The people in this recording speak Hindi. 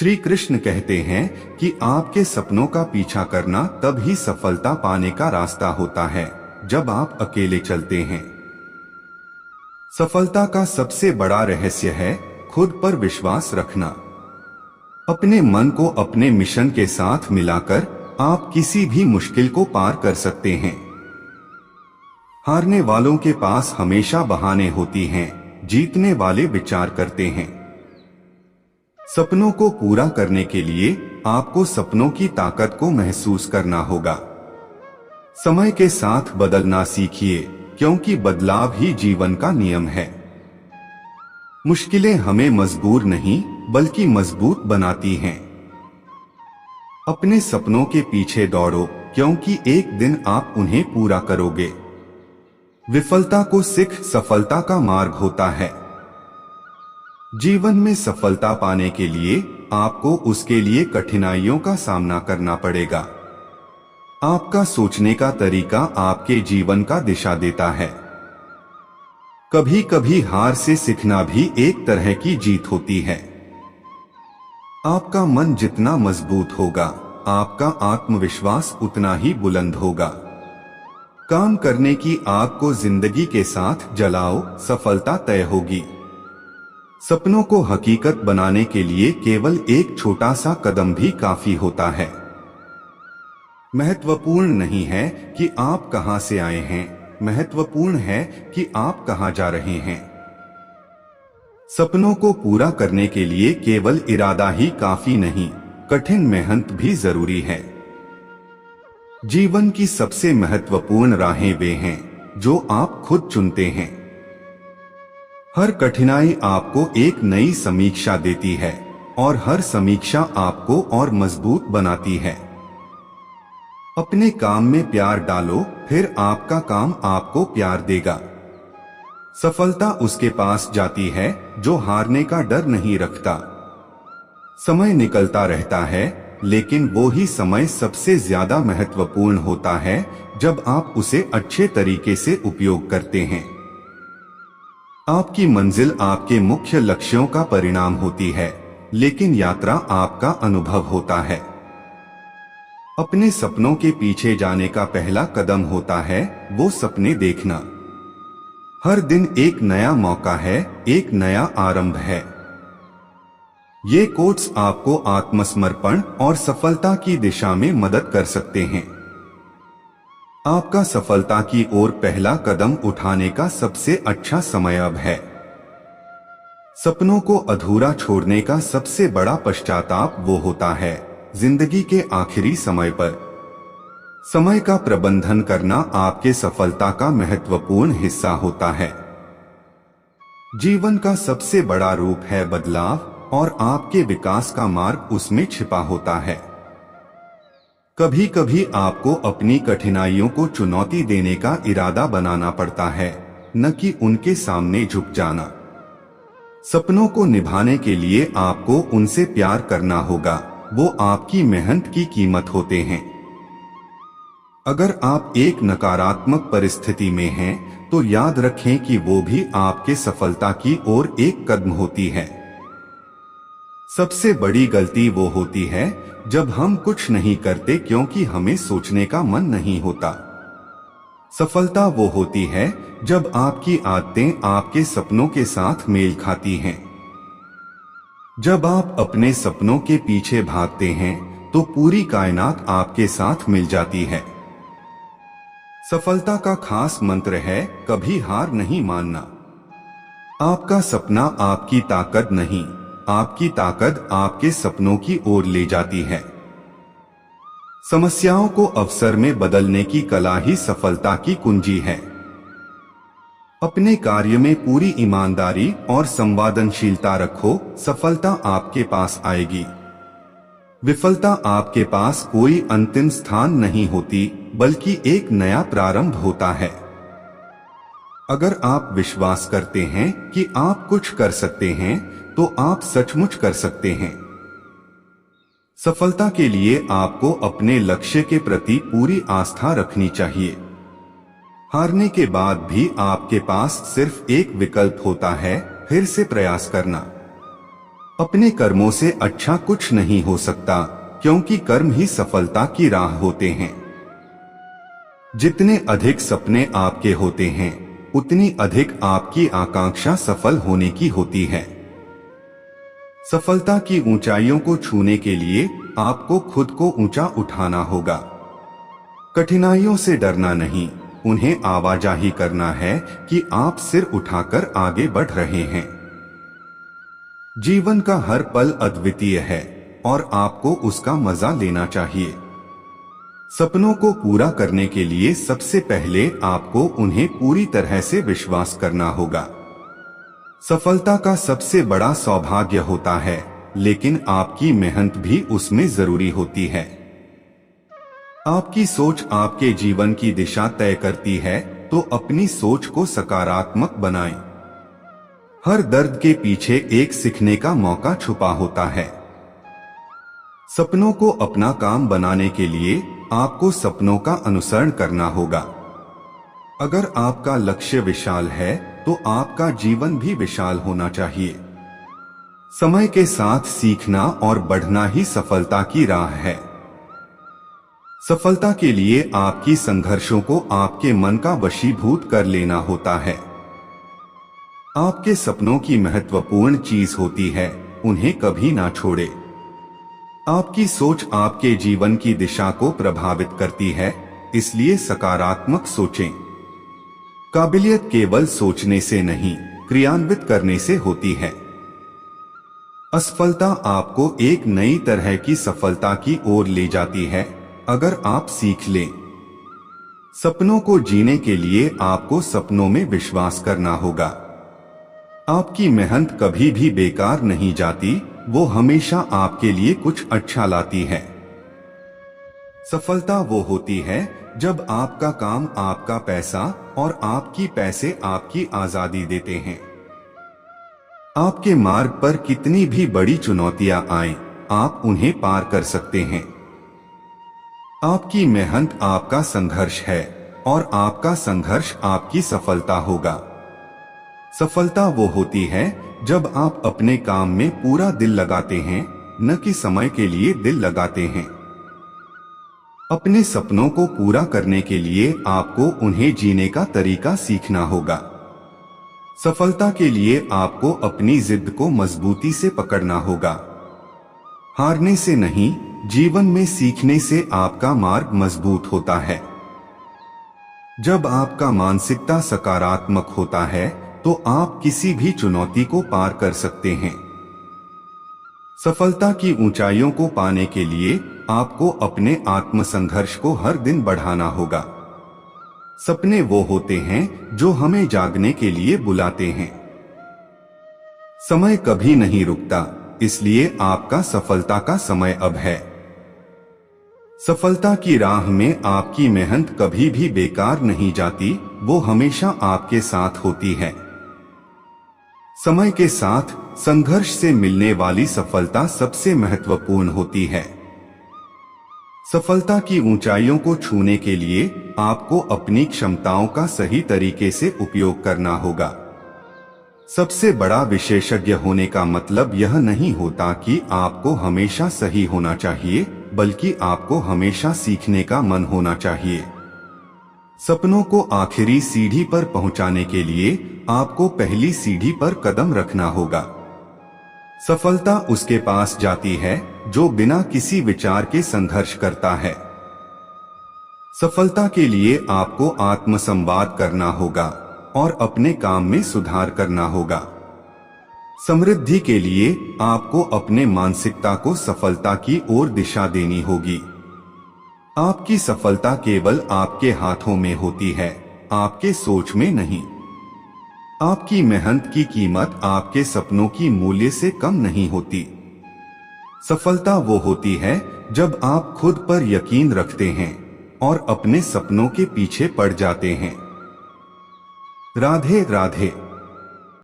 श्री कृष्ण कहते हैं कि आपके सपनों का पीछा करना तब ही सफलता पाने का रास्ता होता है जब आप अकेले चलते हैं। सफलता का सबसे बड़ा रहस्य है खुद पर विश्वास रखना। अपने मन को अपने मिशन के साथ मिलाकर आप किसी भी मुश्किल को पार कर सकते हैं। हारने वालों के पास हमेशा बहाने होती हैं, जीतने वाले विचार करते हैं। सपनों को पूरा करने के लिए आपको सपनों की ताकत को महसूस करना होगा। समय के साथ बदलना सीखिए, क्योंकि बदलाव ही जीवन का नियम है। मुश्किलें हमें मजबूर नहीं बल्कि मजबूत बनाती हैं। अपने सपनों के पीछे दौड़ो, क्योंकि एक दिन आप उन्हें पूरा करोगे। विफलता को सीख सफलता का मार्ग होता है। जीवन में सफलता पाने के लिए आपको उसके लिए कठिनाइयों का सामना करना पड़ेगा। आपका सोचने का तरीका आपके जीवन का दिशा देता है। कभी कभी हार से सीखना भी एक तरह की जीत होती है। आपका मन जितना मजबूत होगा, आपका आत्मविश्वास उतना ही बुलंद होगा। काम करने की आग को जिंदगी के साथ जलाओ, सफलता तय होगी। सपनों को हकीकत बनाने के लिए केवल एक छोटा सा कदम भी काफी होता है। महत्वपूर्ण नहीं है कि आप कहां से आए हैं, महत्वपूर्ण है कि आप कहां जा रहे हैं। सपनों को पूरा करने के लिए केवल इरादा ही काफी नहीं, कठिन मेहनत भी जरूरी है। जीवन की सबसे महत्वपूर्ण राहें वे हैं जो आप खुद चुनते हैं। हर कठिनाई आपको एक नई समीक्षा देती है और हर समीक्षा आपको और मजबूत बनाती है। अपने काम में प्यार डालो, फिर आपका काम आपको प्यार देगा। सफलता उसके पास जाती है जो हारने का डर नहीं रखता। समय निकलता रहता है, लेकिन वो ही समय सबसे ज्यादा महत्वपूर्ण होता है जब आप उसे अच्छे तरीके से उपयोग करते हैं। आपकी मंजिल आपके मुख्य लक्ष्यों का परिणाम होती है, लेकिन यात्रा आपका अनुभव होता है। अपने सपनों के पीछे जाने का पहला कदम होता है वो सपने देखना। हर दिन एक नया मौका है, एक नया आरंभ है। ये कोट्स आपको आत्मसमर्पण और सफलता की दिशा में मदद कर सकते हैं। आपका सफलता की ओर पहला कदम उठाने का सबसे अच्छा समय अब है। सपनों को अधूरा छोड़ने का सबसे बड़ा पश्चाताप वो होता है जिंदगी के आखिरी समय पर। समय का प्रबंधन करना आपके सफलता का महत्वपूर्ण हिस्सा होता है। जीवन का सबसे बड़ा रूप है बदलाव, और आपके विकास का मार्ग उसमें छिपा होता है। कभी कभी आपको अपनी कठिनाइयों को चुनौती देने का इरादा बनाना पड़ता है, न कि उनके सामने झुक जाना। सपनों को निभाने के लिए आपको उनसे प्यार करना होगा, वो आपकी मेहनत की कीमत होते हैं। अगर आप एक नकारात्मक परिस्थिति में हैं, तो याद रखें कि वो भी आपके सफलता की ओर एक कदम होती है। सबसे बड़ी गलती वो होती है जब हम कुछ नहीं करते क्योंकि हमें सोचने का मन नहीं होता। सफलता वो होती है जब आपकी आदतें आपके सपनों के साथ मेल खाती हैं। जब आप अपने सपनों के पीछे भागते हैं तो पूरी कायनात आपके साथ मिल जाती है। सफलता का खास मंत्र है कभी हार नहीं मानना। आपका सपना आपकी ताकत नहीं, आपकी ताकत आपके सपनों की ओर ले जाती है। समस्याओं को अवसर में बदलने की कला ही सफलता की कुंजी है। अपने कार्य में पूरी ईमानदारी और संवेदनशीलता रखो, सफलता आपके पास आएगी। विफलता आपके पास कोई अंतिम स्थान नहीं होती, बल्कि एक नया प्रारंभ होता है। अगर आप विश्वास करते हैं कि आप कुछ कर सकते हैं, तो आप सचमुच कर सकते हैं। सफलता के लिए आपको अपने लक्ष्य के प्रति पूरी आस्था रखनी चाहिए। हारने के बाद भी आपके पास सिर्फ एक विकल्प होता है, फिर से प्रयास करना। अपने कर्मों से अच्छा कुछ नहीं हो सकता, क्योंकि कर्म ही सफलता की राह होते हैं। जितने अधिक सपने आपके होते हैं, उतनी अधिक आपकी आकांक्षा सफल होने की होती है। सफलता की ऊंचाइयों को छूने के लिए आपको खुद को ऊंचा उठाना होगा। कठिनाइयों से डरना नहीं, उन्हें आवाजाही करना है कि आप सिर उठाकर आगे बढ़ रहे हैं। जीवन का हर पल अद्वितीय है और आपको उसका मजा लेना चाहिए। सपनों को पूरा करने के लिए सबसे पहले आपको उन्हें पूरी तरह से विश्वास करना होगा। सफलता का सबसे बड़ा सौभाग्य होता है, लेकिन आपकी मेहनत भी उसमें जरूरी होती है। आपकी सोच आपके जीवन की दिशा तय करती है, तो अपनी सोच को सकारात्मक बनाएं। हर दर्द के पीछे एक सीखने का मौका छुपा होता है। सपनों को अपना काम बनाने के लिए आपको सपनों का अनुसरण करना होगा। अगर आपका लक्ष्य विशाल है, तो आपका जीवन भी विशाल होना चाहिए। समय के साथ सीखना और बढ़ना ही सफलता की राह है। सफलता के लिए आपकी संघर्षों को आपके मन का वशीभूत कर लेना होता है। आपके सपनों की महत्वपूर्ण चीज होती है, उन्हें कभी ना छोड़े। आपकी सोच आपके जीवन की दिशा को प्रभावित करती है, इसलिए सकारात्मक सोचें। काबिलियत केवल सोचने से नहीं, क्रियान्वित करने से होती है। असफलता आपको एक नई तरह की सफलता की ओर ले जाती है, अगर आप सीख लें। सपनों को जीने के लिए आपको सपनों में विश्वास करना होगा। आपकी मेहनत कभी भी बेकार नहीं जाती, वो हमेशा आपके लिए कुछ अच्छा लाती है। सफलता वो होती है जब आपका काम आपका पैसा और आपकी पैसे आपकी आजादी देते हैं। आपके मार्ग पर कितनी भी बड़ी चुनौतियां आएं, आप उन्हें पार कर सकते हैं। आपकी मेहनत आपका संघर्ष है और आपका संघर्ष आपकी सफलता होगा। सफलता वो होती है जब आप अपने काम में पूरा दिल लगाते हैं, न कि समय के लिए दिल लगाते हैं। अपने सपनों को पूरा करने के लिए आपको उन्हें जीने का तरीका सीखना होगा। सफलता के लिए आपको अपनी जिद को मजबूती से पकड़ना होगा। हारने से नहीं, जीवन में सीखने से आपका मार्ग मजबूत होता है। जब आपका मानसिकता सकारात्मक होता है, तो आप किसी भी चुनौती को पार कर सकते हैं। सफलता की ऊंचाइयों को पाने के लिए आपको अपने आत्मसंघर्ष को हर दिन बढ़ाना होगा। सपने वो होते हैं जो हमें जागने के लिए बुलाते हैं। समय कभी नहीं रुकता, इसलिए आपका सफलता का समय अब है। सफलता की राह में आपकी मेहनत कभी भी बेकार नहीं जाती, वो हमेशा आपके साथ होती है। समय के साथ संघर्ष से मिलने वाली सफलता सबसे महत्वपूर्ण होती है। सफलता की ऊंचाइयों को छूने के लिए आपको अपनी क्षमताओं का सही तरीके से उपयोग करना होगा। सबसे बड़ा विशेषज्ञ होने का मतलब यह नहीं होता कि आपको हमेशा सही होना चाहिए, बल्कि आपको हमेशा सीखने का मन होना चाहिए। सपनों को आखिरी सीढ़ी पर पहुंचाने के लिए आपको पहली सीढ़ी पर कदम रखना होगा। सफलता उसके पास जाती है जो बिना किसी विचार के संघर्ष करता है। सफलता के लिए आपको आत्मसंवाद करना होगा और अपने काम में सुधार करना होगा। समृद्धि के लिए आपको अपने मानसिकता को सफलता की ओर दिशा देनी होगी। आपकी सफलता केवल आपके हाथों में होती है, आपके सोच में नहीं। आपकी मेहनत की कीमत आपके सपनों की मूल्य से कम नहीं होती। सफलता वो होती है जब आप खुद पर यकीन रखते हैं और अपने सपनों के पीछे पड़ जाते हैं। राधे राधे।